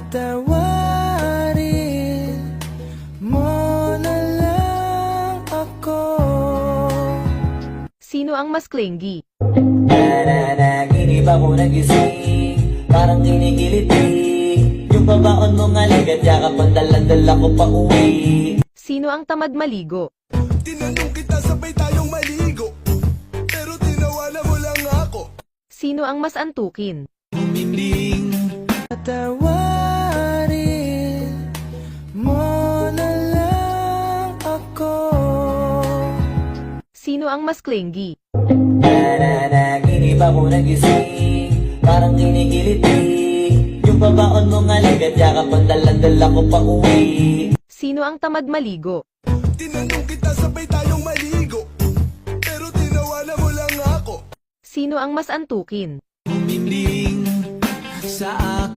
Patawarin mo na lang ako. Sino ang mas clingy? Nanaginip ako nagising, parang kinigiliti. Yung babaon mo nga ligat, yakap ang daladala ko pa uwi. Sino ang tamad maligo? Tinanong kita sabay tayong maligo, pero tinawanan mo lang ako. Sino ang mas antukin? Humimling. Patawarin mo na lang ako. Sino ang mas clingy? Nanaginip ako nagising, parang kinigiliti. Yung babaon mo nga ligat, yakap ang daladala ko pa uwi. Sino ang tamad maligo? Tinanong kita sabay tayong maligo, pero tinawanan mo lang ako. Sino ang mas antukin? Humimling sa